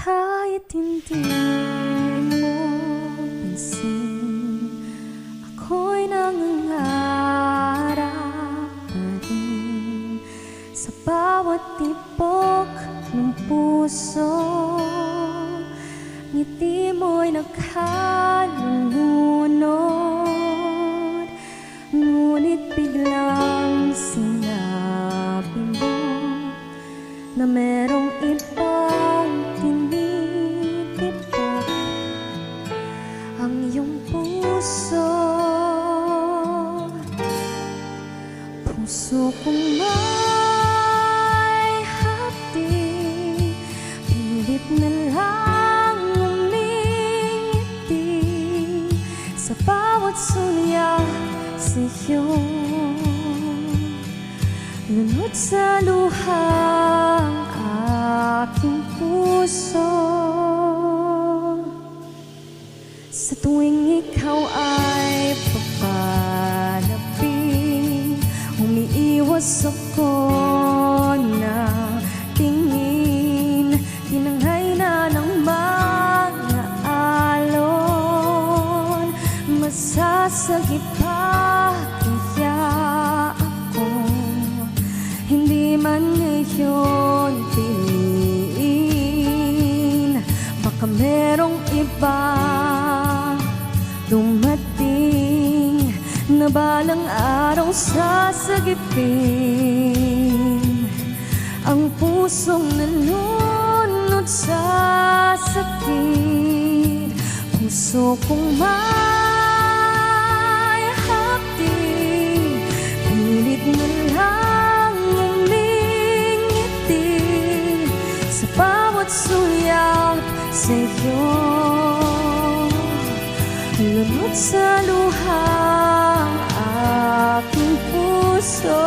Kahit hindi mo pansin, ako'y nangangarap pa rin sa bawat tibok ng puso. Ngiti mo'y nakalulunod, ngunit biglang sinabi mo na merong ibang tinitipok ang iyong puso. Puso kong may hati, pilit na lang umingiti sa bawat sunya sa'yo. Lunod sa luhang aking puso. Sa tuwing ikaw ay papalapit, umiiwas ako na tingin. Tinanghay na ng mga alon, masasagip pa kaya ako. Hindi man ngayon piliin, baka merong iba dumating na balang araw sasagipin ang pusong nalunod sa sakit. Puso kong may hati, pilit na lang umingiti sa bawat sulyap sa'yo. Lunod sa luhang aking puso.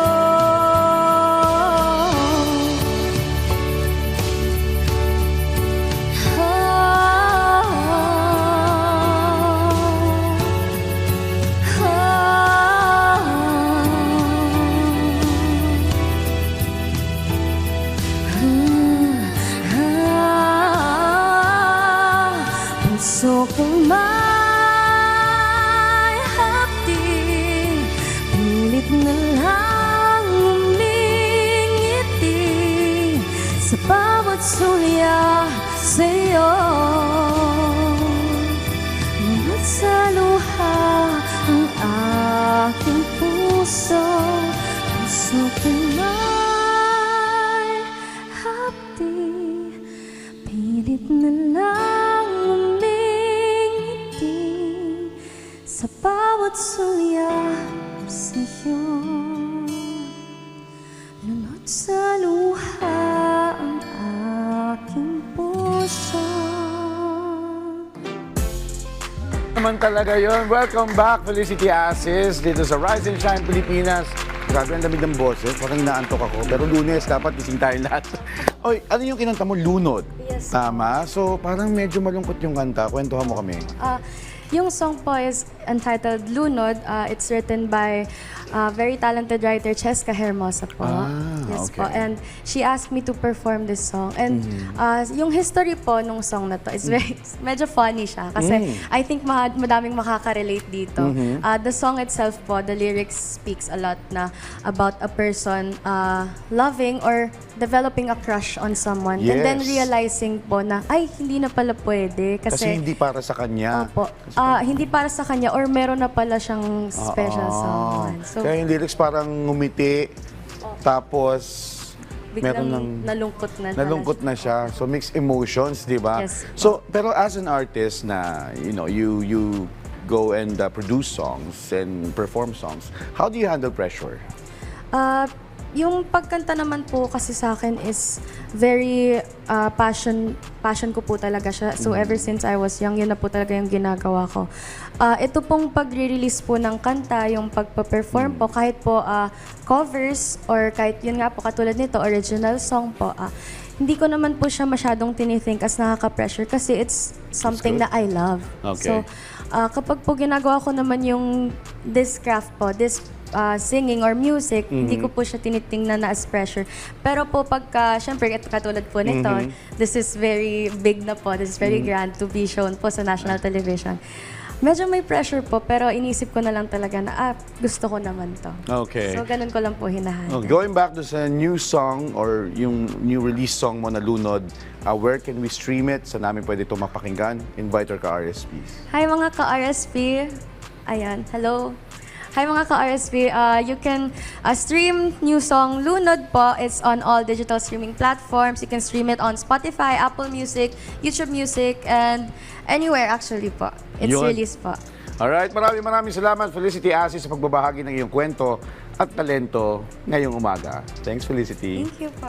Puso kong may hapdi, pilit na lang umingiti sa bawat sulya sa'yo. Lunod sa luha ang aking puso. Puso kong may hapdi, pilit na lang umingiti sa bawat sulyap sa'yo. Lunod sa luha ang aking puso. Naman talaga yun. Welcome back, Felicity Asis, dito sa Rise and Shine Pilipinas. Grabe, ang lamig ng boses. Parang inaantok ako. Pero Lunes, dapat gising tayo lahat. Oy, ano yung kinanta mo? Lunod. Yes. Tama? So, parang medyo malungkot yung kanta. Kwentuhan mo kami. Yung song po is entitled Lunod. It's written by very talented writer Cheska Hermosa po. Yes okay. po. And she asked me to perform this song. And yung history po nung song na to is very, medyo funny siya. Kasi I think madaming makaka-relate dito. The song itself po, the lyrics speaks a lot na about a person loving or developing a crush on someone. And then Yes. realizing po na, ay, hindi na pala pwede. Kasi hindi para sa kanya. Opo. Hindi para sa kanya or meron na pala siyang special someone. So, Kaya yung lyrics parang ngumiti, tapos meron biglang ng nalungkot na siya. So mixed emotions, di ba? Yes. So pero as an artist na you go and produce songs and perform songs, how do you handle pressure? Yung pagkanta naman po kasi sa akin is very passion ko po talaga siya. So ever since I was young, yun na po talaga yung ginagawa ko. Ito pong pag-release po ng kanta, yung pagpa-perform po, kahit po covers or kahit yun nga po katulad nito, original song po, hindi ko naman po siya masyadong tinithink as nakaka-pressure kasi it's something na I love. Okay. So kapag po ginagawa ko naman yung this craft po, this singing or music, hindi ko po siya tinitingnan na as pressure. Pero po pagka, syempre, katulad po nito, this is very big na po, this is very grand to be shown po sa national television. Medyo may pressure po, pero inisip ko na lang talaga na, gusto ko naman to. Okay. So, ganun ko lang po hinahanap. Okay, going back to sa new song or yung new release song mo na Lunod, where can we stream it? Saan namin pwede ito mapakinggan? Invite our ka-RSPs. Hi mga ka-RSP. Ayan, hello. Hi mga ka-RSP. You can stream new song Lunod po. It's on all digital streaming platforms. You can stream it on Spotify, Apple Music, YouTube Music, and anywhere actually po. It's Yun. released po. Alright, maraming salamat Felicity Asis sa pagbabahagi ng iyong kwento at talento ngayong umaga. Thanks, Felicity. Thank you po.